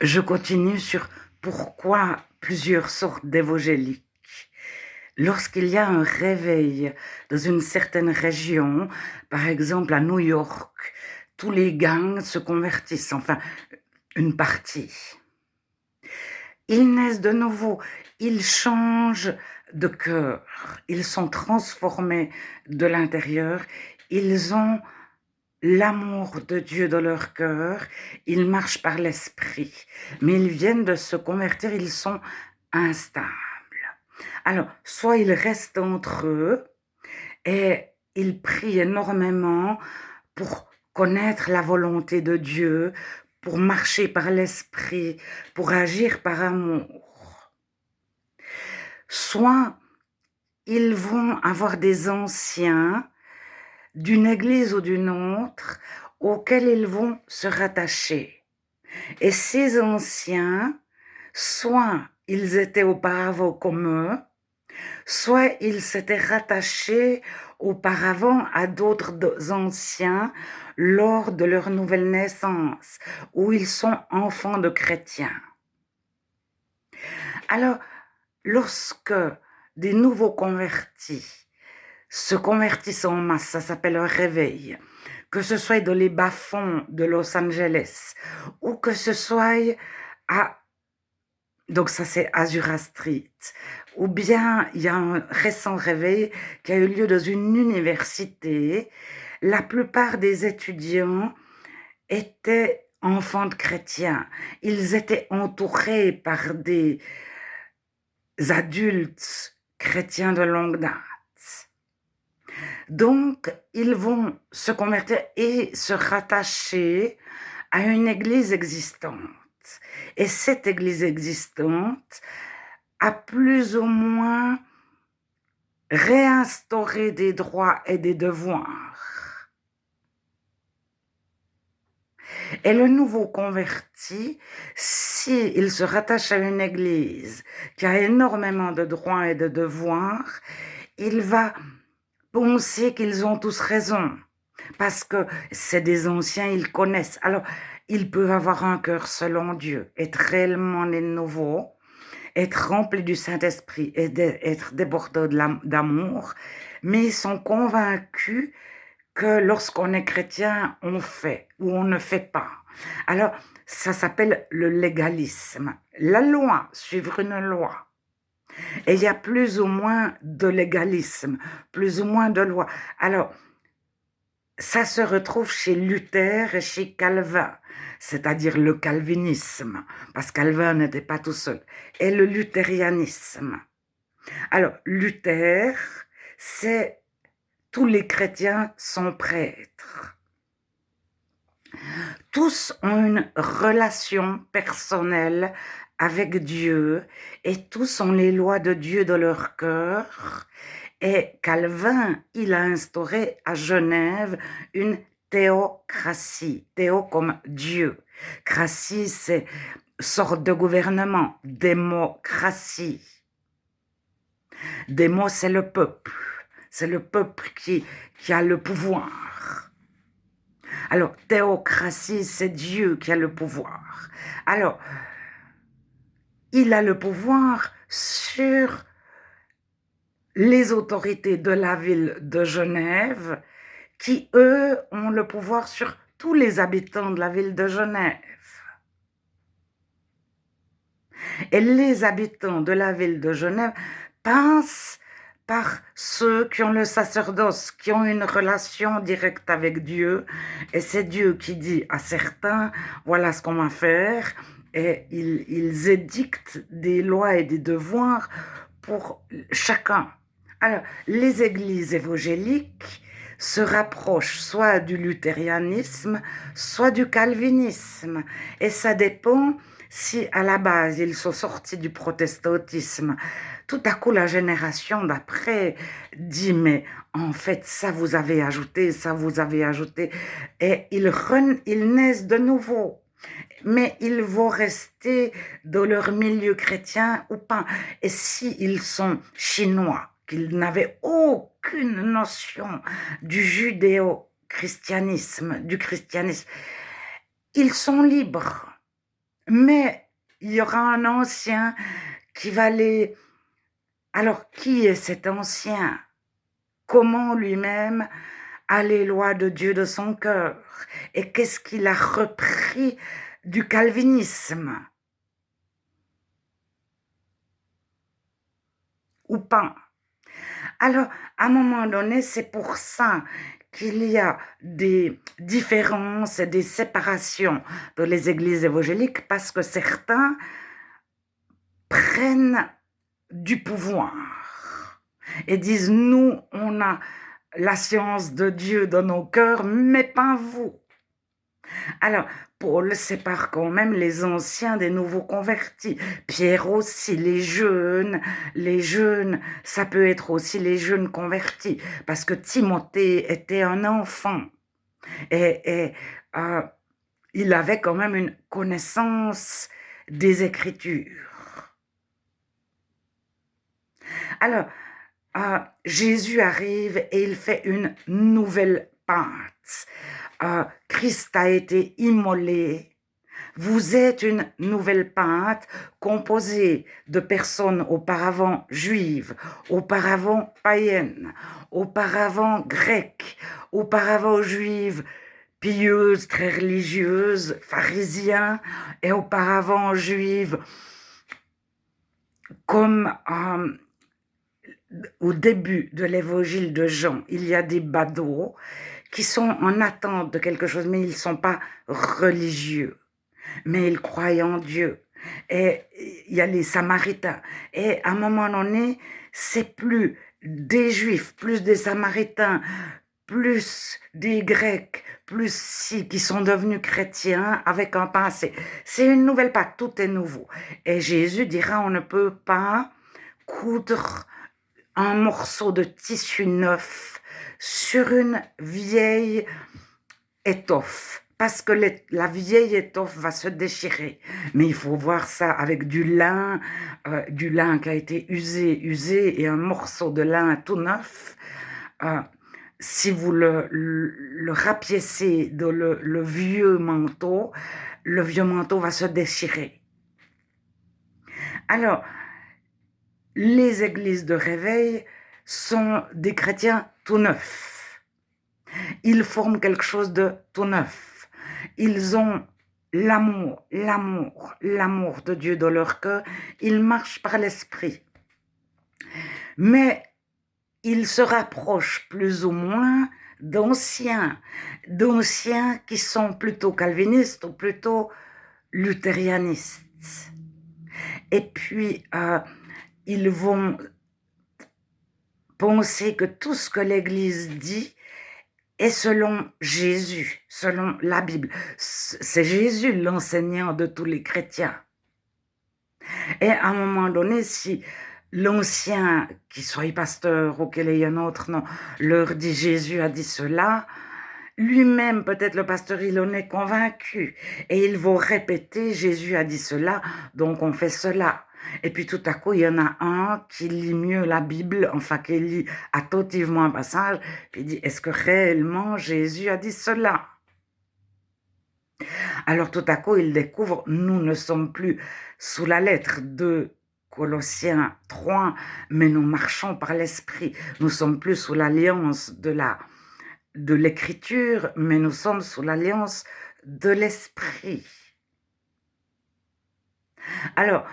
Je continue sur pourquoi plusieurs sortes d'évangéliques. Lorsqu'il y a un réveil dans une certaine région, par exemple à New York, tous les gangs se convertissent, enfin une partie. Ils naissent de nouveau, ils changent de cœur, ils sont transformés de l'intérieur, ils ont l'amour de Dieu dans leur cœur, ils marchent par l'esprit, mais ils viennent de se convertir, ils sont instables. Alors, soit ils restent entre eux et ils prient énormément pour connaître la volonté de Dieu, pour marcher par l'esprit, pour agir par amour. Soit ils vont avoir des anciens d'une église ou d'une autre auxquels ils vont se rattacher. Et ces anciens, soit ils étaient auparavant comme eux, soit ils s'étaient rattachés auparavant à d'autres anciens lors de leur nouvelle naissance, où ils sont enfants de chrétiens. Alors, lorsque des nouveaux convertis se convertissent en masse, ça s'appelle un réveil, que ce soit dans les bas-fonds de Los Angeles, ou que ce soit à, donc ça c'est Azura Street, ou bien il y a un récent réveil qui a eu lieu dans une université. La plupart des étudiants étaient enfants de chrétiens. Ils étaient entourés par des adultes chrétiens de longue date. Donc, ils vont se convertir et se rattacher à une église existante. Et cette église existante a plus ou moins réinstauré des droits et des devoirs. Et le nouveau converti, s'il se rattache à une église qui a énormément de droits et de devoirs, il va penser qu'ils ont tous raison, parce que c'est des anciens, ils connaissent. Alors, ils peuvent avoir un cœur selon Dieu, être réellement les nouveaux, être remplis du Saint-Esprit et être débordés d'amour, mais ils sont convaincus que lorsqu'on est chrétien, on fait ou on ne fait pas. Alors, ça s'appelle le légalisme. La loi, suivre une loi. Et il y a plus ou moins de légalisme, plus ou moins de loi. Alors, ça se retrouve chez Luther et chez Calvin, c'est-à-dire le calvinisme, parce que Calvin n'était pas tout seul, et le luthérianisme. Alors, Luther, c'est tous les chrétiens sont prêtres. Tous ont une relation personnelle avec Dieu et tous ont les lois de Dieu dans leur cœur. Et Calvin, il a instauré à Genève une théocratie. Théo comme Dieu. Cratie, c'est sorte de gouvernement. Démocratie. Démo, c'est le peuple. C'est le peuple qui a le pouvoir. Alors, théocratie, c'est Dieu qui a le pouvoir. Alors, il a le pouvoir sur les autorités de la ville de Genève, qui, eux, ont le pouvoir sur tous les habitants de la ville de Genève. Et les habitants de la ville de Genève passent par ceux qui ont le sacerdoce, qui ont une relation directe avec Dieu. Et c'est Dieu qui dit à certains, voilà ce qu'on va faire. Et ils édictent des lois et des devoirs pour chacun. Alors, les églises évangéliques se rapprochent soit du luthérianisme, soit du calvinisme. Et ça dépend si à la base ils sont sortis du protestantisme. Tout à coup, la génération d'après dit, mais en fait, ça vous avez ajouté, ça vous avez ajouté. Et ils naissent de nouveau. Mais ils vont rester dans leur milieu chrétien ou pas. Et s'ils sont chinois, qu'ils n'avaient aucune notion du judéo-christianisme, du christianisme, ils sont libres. mais il y aura un ancien qui va les... Alors, qui est cet ancien? Comment lui-même a les lois de Dieu de son cœur? Et qu'est-ce qu'il a repris du calvinisme? Ou pas? Alors, à un moment donné, c'est pour ça qu'il y a des différences et des séparations dans les églises évangéliques, parce que certains prennent du pouvoir et disent, nous, on a la science de Dieu dans nos cœurs, mais pas vous. Alors, Paul sépare quand même les anciens des nouveaux convertis. Pierre aussi, les jeunes, ça peut être aussi les jeunes convertis, parce que Timothée était un enfant et il avait quand même une connaissance des Écritures. Alors, Jésus arrive et il fait une nouvelle Pâque. Christ a été immolé. Vous êtes une nouvelle Pâque composée de personnes auparavant juives, auparavant païennes, auparavant grecques, auparavant juives, pieuses, très religieuses, pharisiens, et auparavant juives comme au début de l'évangile de Jean, il y a des badauds qui sont en attente de quelque chose, mais ils ne sont pas religieux, mais ils croient en Dieu. Et il y a les Samaritains. Et à un moment donné, c'est plus des Juifs, plus des Samaritains, plus des Grecs, plus si qui sont devenus chrétiens avec un passé. C'est une nouvelle Pâque, tout est nouveau. Et Jésus dira, on ne peut pas coudre un morceau de tissu neuf sur une vieille étoffe, parce que la vieille étoffe va se déchirer. Mais il faut voir ça avec du lin qui a été usé, et un morceau de lin tout neuf. Si vous le rapiécez dans le vieux manteau va se déchirer. Alors, les églises de réveil sont des chrétiens tout neufs. Ils forment quelque chose de tout neuf. Ils ont l'amour de Dieu dans leur cœur. Ils marchent par l'esprit. Mais ils se rapprochent plus ou moins d'anciens qui sont plutôt calvinistes ou plutôt luthérianistes. Et puis, ils vont penser que tout ce que l'Église dit est selon Jésus, selon la Bible. C'est Jésus l'enseignant de tous les chrétiens. Et à un moment donné, si l'ancien, qu'il soit pasteur ou qu'il ait un autre nom, leur dit Jésus a dit cela, lui-même, peut-être le pasteur, il en est convaincu. Et ils vont répéter Jésus a dit cela, donc on fait cela. Et puis tout à coup, il y en a un qui lit mieux la Bible, enfin qui lit attentivement un passage, puis il dit, est-ce que réellement Jésus a dit cela? Alors tout à coup, il découvre, nous ne sommes plus sous la lettre de Colossiens 3, mais nous marchons par l'esprit. Nous sommes plus sous l'alliance de l'écriture, mais nous sommes sous l'alliance de l'esprit. Alors,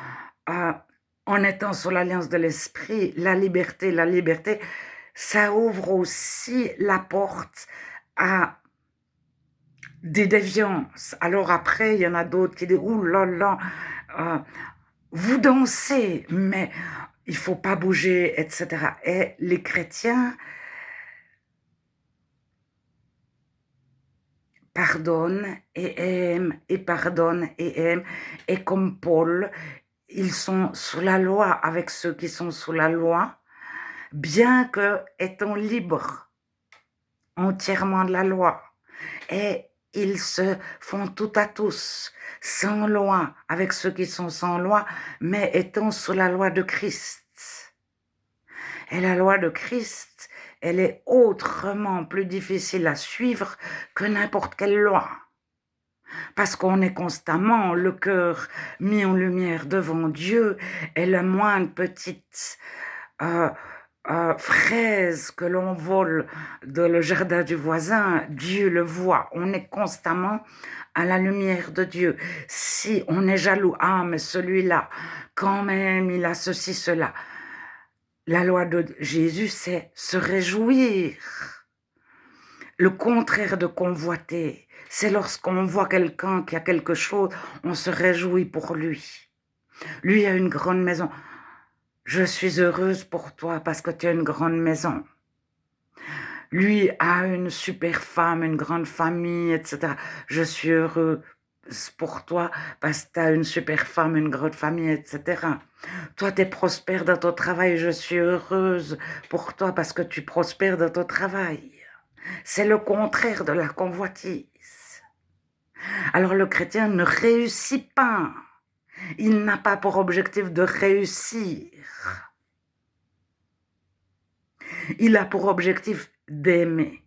en étant sous l'alliance de l'esprit, la liberté, ça ouvre aussi la porte à des déviances. Alors après, il y en a d'autres qui disent, ouh là là, vous dansez, mais il faut pas bouger, etc. Et les chrétiens pardonnent et aiment, et pardonnent et aiment. Et comme Paul, ils sont sous la loi avec ceux qui sont sous la loi, bien que étant libres entièrement de la loi. Et ils se font tout à tous, sans loi, avec ceux qui sont sans loi, mais étant sous la loi de Christ. Et la loi de Christ, elle est autrement plus difficile à suivre que n'importe quelle loi. parce qu'on est constamment le cœur mis en lumière devant Dieu et la moindre petite euh, fraise que l'on vole dans le jardin du voisin, Dieu le voit. On est constamment à la lumière de Dieu. Si on est jaloux, ah mais celui-là, quand même, il a ceci, cela. La loi de Jésus, c'est se réjouir. Le contraire de convoiter, c'est lorsqu'on voit quelqu'un qui a quelque chose, on se réjouit pour lui. Lui a une grande maison. Je suis heureuse pour toi parce que tu as une grande maison. Lui a une super femme, une grande famille, etc. Je suis heureuse pour toi parce que tu as une super femme, une grande famille, etc. Toi, tu es prospère dans ton travail. Je suis heureuse pour toi parce que tu prospères dans ton travail. C'est le contraire de la convoitise. Alors le chrétien ne réussit pas. Il n'a pas pour objectif de réussir. Il a pour objectif d'aimer.